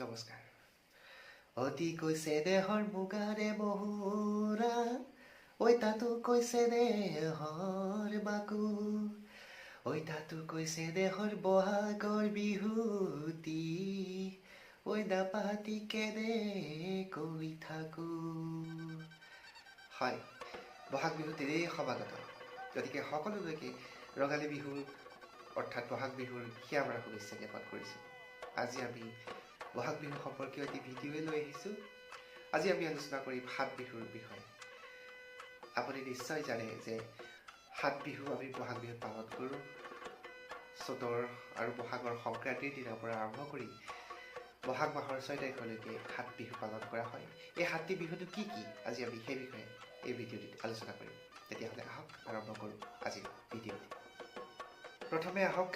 নমস্কাৰ অতি কৈছে দেহৰ মুগাৰে মহুৰা ঐ তাতো কৈছে দেহৰ বাকু ঐ তাতো কৈছে দেহৰ বহাগৰ বিহুতি ঐ নাপাতি কেনে কৈ থাকো হয় বহাগ বিহু তেৰেই সমাগত গতিকে সকলোলৈকে ৰঙালী বিহুৰ অৰ্থাৎ বহাগ বিহুৰ হিয়ামৰা শুভেচ্ছা জ্ঞাপন কৰিছোঁ আজি আমি বহাগ বিহু সম্পৰ্কীয় এটি ভিডিঅ' লৈ আহিছোঁ আজি আমি আলোচনা কৰিম সাত বিহুৰ বিষয়ে আপুনি নিশ্চয় জানে যে সাত বিহু আমি বহাগ বিহু পালন কৰোঁ চ'তৰ আৰু বহাগৰ সংক্ৰান্তিৰ দিনৰ পৰা আৰম্ভ কৰি বহাগ মাহৰ 6 তাৰিখলৈকে সাত বিহু পালন কৰা হয় এই সাতটি বিহুটো কি আজি আমি সেই বিষয়ে এই ভিডিঅ'টিত আলোচনা কৰিম তেতিয়াহ'লে আহক আৰম্ভ কৰোঁ আজিৰ ভিডিঅ'টি প্ৰথমে আহক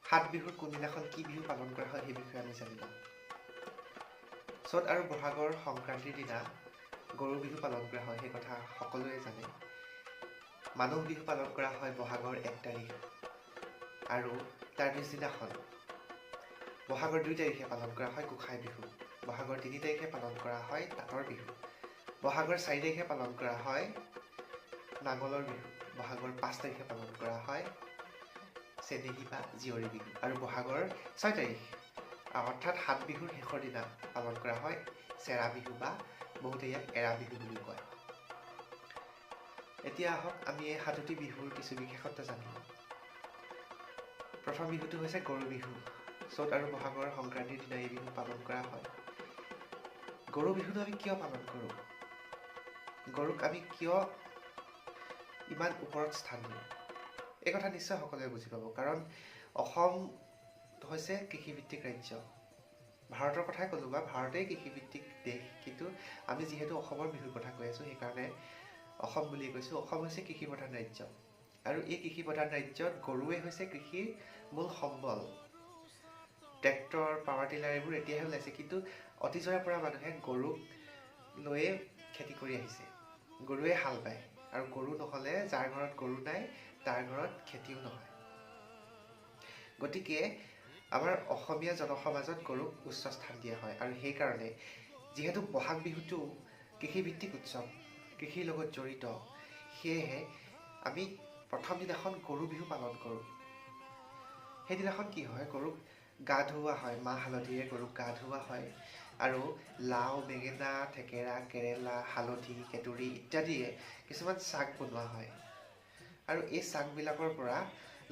সাত বিহুৰ কোনদিনাখন কি বিহু পালন কৰা হয় সেই বিষয়ে আমি জানি লওঁ চ'ত আৰু বহাগৰ সংক্ৰান্তিৰ দিনা গৰু বিহু পালন কৰা হয় সেই কথা সকলোৱে জানে মানুহ বিহু পালন কৰা হয় বহাগৰ 1 তাৰিখ আৰু তাৰ পিছদিনাখন বহাগৰ 2 তাৰিখে পালন কৰা হয় গোঁসাই বিহু বহাগৰ 3 তাৰিখে পালন কৰা হয় তাঁতৰ বিহু বহাগৰ 4 তাৰিখে পালন কৰা হয় নাঙলৰ বিহু বহাগৰ 5 তাৰিখে পালন কৰা হয় চেনেহী বা জীয়ৰী বিহু আৰু বহাগৰ 6 তাৰিখ অৰ্থাৎ সাত বিহুৰ শেষৰ দিনা পালন কৰা হয় চেৰা বিহু বা বহুতে ইয়াক এৰা বিহু বুলি কয় এতিয়া আহক আমি এই সাতটি বিহুৰ কিছু বিশেষত্ব জানিম প্ৰথম বিহুটো হৈছে গৰু বিহু চ'ত আৰু বহাগৰ সংক্ৰান্তিৰ দিনা এই বিহু পালন কৰা হয় গৰু বিহুটো আমি কিয় পালন কৰোঁ গৰুক আমি কিয় ইমান ওপৰত স্থান দিওঁ এই কথা নিশ্চয় সকলোৱে বুজি পাব কাৰণ অসম হৈছে কৃষিভিত্তিক ৰাজ্য ভাৰতৰ কথাই ক'লোঁ বা ভাৰতেই কৃষিভিত্তিক দেশ কিন্তু আমি যিহেতু অসমৰ বিহুৰ কথা কৈ আছোঁ সেইকাৰণে অসম বুলি কৈছোঁ অসম হৈছে কৃষি প্ৰধান ৰাজ্য আৰু এই কৃষি প্ৰধান ৰাজ্যত গৰুৱে হৈছে কৃষিৰ মূল সম্বল ট্ৰেক্টৰ পাৱাৰ টিলাৰ এইবোৰ এতিয়াহে ওলাইছে কিন্তু অতীজৰে পৰা মানুহে গৰুক লৈয়ে খেতি কৰি আহিছে গৰুৱে হাল বায় আৰু গৰু নহ'লে যাৰ ঘৰত গৰু নাই তাৰ ঘৰত খেতিও নহয় গতিকে আমাৰ অসমীয়া জনসমাজত গৰুক উচ্চ স্থান দিয়া হয় আৰু সেইকাৰণে যিহেতু বহাগ বিহুটো কৃষিভিত্তিক উৎসৱ কৃষিৰ লগত জড়িত সেয়েহে আমি প্ৰথম দিনাখন গৰু বিহু পালন কৰোঁ সেইদিনাখন কি হয় গৰুক গা ধুওৱা হয় মাহ হালধিৰে গৰুক গা ধুওৱা হয় আৰু লাও বেঙেনা থেকেৰা কেৰেলা হালধি কেতুৰী ইত্যাদিৰে কিছুমান শাক বনোৱা হয় আৰু এই শাকবিলাকৰ পৰা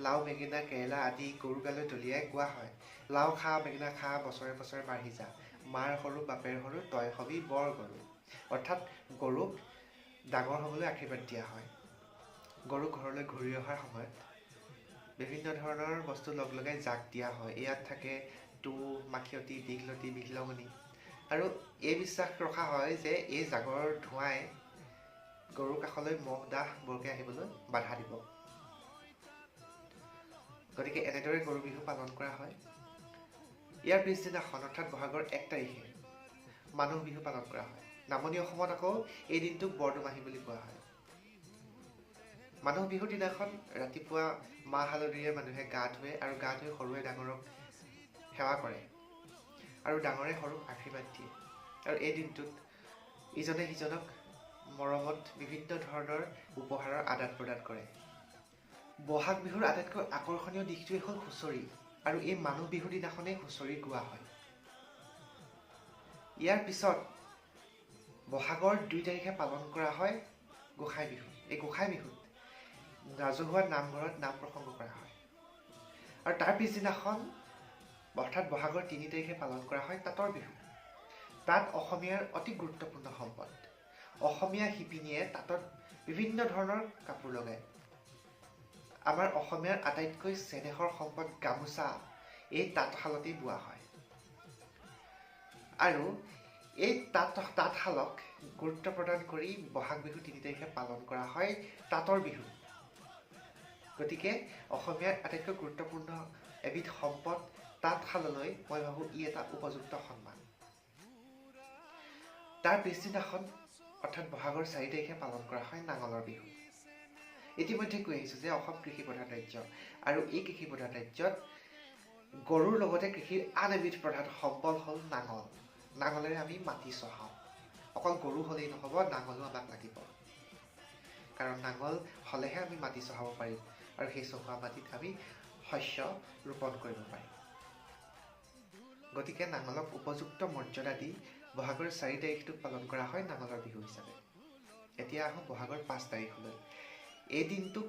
লাও বেঙেনা কেৰেলা আদি গৰু গালৈ দলিয়াই কোৱা হয় লাও খা বেঙেনা খা বছৰে বছৰে বাঢ়ি যা মাৰ সৰু বাপেৰ সৰু তই হবি বৰ গৰু অৰ্থাৎ গৰুক ডাঙৰ হ'বলৈ আশীৰ্বাদ দিয়া হয় গৰু ঘৰলৈ ঘূৰি অহাৰ সময়ত বিভিন্ন ধৰণৰ বস্তু লগ লগাই জাক দিয়া হয় ইয়াত থাকে তুঁহ মাখিয়তী দীঘলতি বিহলঙনি আৰু এই বিশ্বাস ৰখা হয় যে এই জাগৰ ধোঁৱাই গৰুৰ কাষলৈ মহ দাহ বৰকৈ আহিবলৈ বাধা দিব গতিকে এনেদৰে গৰু বিহু পালন কৰা হয় ইয়াৰ পিছদিনাখন অৰ্থাৎ বহাগৰ 1 তাৰিখে মানুহ বিহু পালন কৰা হয় নামনি অসমত আকৌ এই দিনটোক বৰদুমাহী বুলি কোৱা হয় মানুহ বিহুৰ দিনাখন ৰাতিপুৱা মাহ হালধিৰে মানুহে গা ধুৱে আৰু গা ধুই সৰুৱে ডাঙৰক সেৱা কৰে আৰু ডাঙৰে সৰুক আশীৰ্বাদ দিয়ে আৰু এই দিনটোত ইজনে সিজনক মৰমত বিভিন্ন ধৰণৰ উপহাৰৰ আদান প্ৰদান কৰে বহাগ বিহুৰ আটাইতকৈ আকৰ্ষণীয় দিশটোৱে হ'ল হুঁচৰি আৰু এই মানুহ বিহুৰ দিনাখনেই হুঁচৰি গোৱা হয় ইয়াৰ পিছত বহাগৰ 2 তাৰিখে পালন কৰা হয় গোঁসাই বিহু এই গোঁসাই বিহুত ৰাজহুৱা নামঘৰত নাম প্ৰসংগ কৰা হয় আৰু তাৰ পিছদিনাখন অৰ্থাৎ বহাগৰ 3 তাৰিখে পালন কৰা হয় তাঁতৰ বিহু তাত অসমীয়াৰ অতি গুৰুত্বপূৰ্ণ সম্পদ অসমীয়া শিপিনীয়ে তাঁতত বিভিন্ন ধৰণৰ কাপোৰ লগায় আমাৰ অসমীয়াৰ আটাইতকৈ চেনেহৰ সম্পদ গামোচা এই তাঁতশালতেই বোৱা হয় আৰু এই তাঁতশালক গুৰুত্ব প্ৰদান কৰি বহাগ বিহু 3 তাৰিখে পালন কৰা হয় তাঁতৰ বিহু গতিকে অসমীয়াৰ আটাইতকৈ গুৰুত্বপূৰ্ণ এবিধ সম্পদ তাঁতশাললৈ মই ভাবোঁ ই এটা উপযুক্ত সন্মান তাৰ পিছদিনাখন অৰ্থাৎ বহাগৰ 4 তাৰিখে পালন কৰা হয় নাঙলৰ বিহু ইতিমধ্যে কৈ আহিছোঁ যে অসম কৃষি প্ৰধান ৰাজ্য আৰু এই কৃষি প্ৰধান ৰাজ্যত গৰুৰ লগতে কৃষিৰ আন এবিধ প্ৰধান সম্বল হ'ল নাঙল। নাঙলেৰে আমি মাটি চহাওঁ। অকল গৰু হ'লেই নহ'ব, নাঙলো আমাক লাগিব। কাৰণ নাঙল হ'লেহে আমি মাটি চহাব পাৰিম আৰু সেই চহোৱা মাটিত আমি শস্য ৰোপণ কৰিব পাৰিম। গতিকে নাঙলক উপযুক্ত মৰ্যাদা দি বহাগৰ 4 তাৰিখটোক পালন কৰা হয় নাঙলৰ বিহু হিচাপে। এতিয়া আহোঁ বহাগৰ 5 তাৰিখলৈ। এই দিনটোক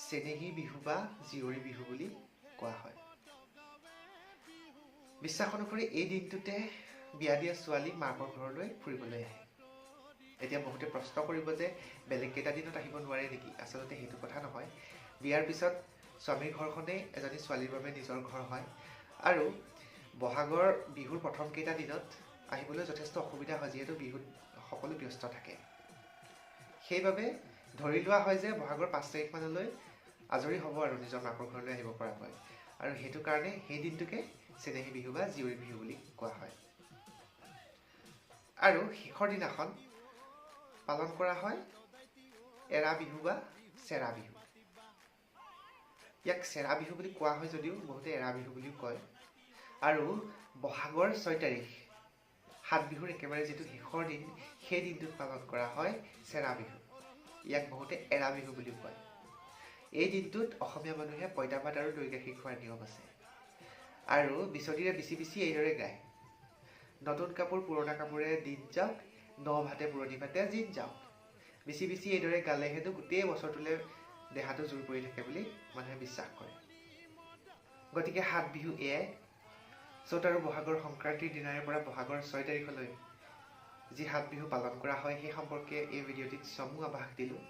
চেনেহী বিহু বা জীয়ৰী বিহু বুলি কোৱা হয়। বিশ্বাস অনুসৰি এই দিনটোতে বিয়া দিয়া ছোৱালী মাকৰ ঘৰলৈ ফুৰিবলৈ আহে। এতিয়া বহুতে প্ৰশ্ন কৰিব যে বেলেগ কেইটা দিনত আহিব নোৱাৰে নেকি? আচলতে সেইটো কথা নহয়। বিয়াৰ পিছত স্বামীৰ ঘৰখনেই এজনী ছোৱালীৰ বাবে নিজৰ ঘৰ হয় আৰু বহাগৰ বিহুৰ প্ৰথম কেইটা দিনত আহিবলৈ যথেষ্ট অসুবিধা হয়, যিহেতু বিহুত সকলো ব্যস্ত থাকে। সেইবাবে ধৰি লোৱা হয় যে বহাগৰ 5 তাৰিখ মানলৈ আজৰি হ'ব আৰু নিজৰ মাকৰ ঘৰলৈ আহিব পৰাকৈ। আৰু সেইটো কাৰণে সেই দিনটোকে চেনেহী বিহু বা জীয়ৰী বিহু বুলি কোৱা হয়। আৰু শেষৰ দিনাখন পালন কৰা হয় এৰা বিহু বা চেৰা বিহু। ইয়াক চেৰা বিহু বুলি কোৱা হয় যদিও বহুতে এৰা বিহু বুলিও কয়। আৰু বহাগৰ 6 তাৰিখ 7 বিহুৰ একেবাৰে যিটো শেষৰ দিন, সেই দিনটোত পালন কৰা হয় চেৰা বিহু। ইয়াক বহুতে এৰা বিহু বুলিও কয়। এই দিনটোত অসমীয়া মানুহে পঁইতা ভাত আৰু দৈ গাখীৰ খোৱাৰ নিয়ম আছে। আৰু বিচনীৰে বিচি বিচি এইদৰে গায়: নতুন কাপোৰ পুৰণা কাপোৰে দিন যাওক, ন ভাতে পুৰণি ভাতে জিন যাওক। বিচি বিচি এইদৰে গালে হেনো গোটেই বছৰটোলৈ দেহাটো জোৰ পৰি থাকে বুলি মানুহে বিশ্বাস কৰে। গতিকে 7 বিহু এয়াই। চ'ত আৰু বহাগৰ সংক্ৰান্তিৰ দিনাৰে পৰা বহাগৰ 6 তাৰিখলৈ যি 7 বিহু পালন কৰা হয় সেই সম্পৰ্কে এই ভিডিঅ'টিত চমু আভাস দিলোঁ।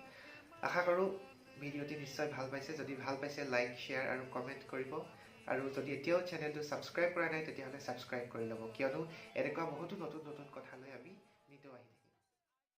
আশা কৰোঁ ভিডিঅ'টি নিশ্চয় ভাল পাইছে। যদি ভাল পাইছে লাইক, শ্বেয়াৰ আৰু কমেণ্ট কৰিব। আৰু যদি এতিয়াও চেনেলটো ছাবস্ক্ৰাইব কৰা নাই তেতিয়াহ'লে ছাবস্ক্ৰাইব কৰি ল'ব, কিয়নো এনেকুৱা বহুতো নতুন নতুন কথা লৈ আমি নিতৌ আহি থাকিম।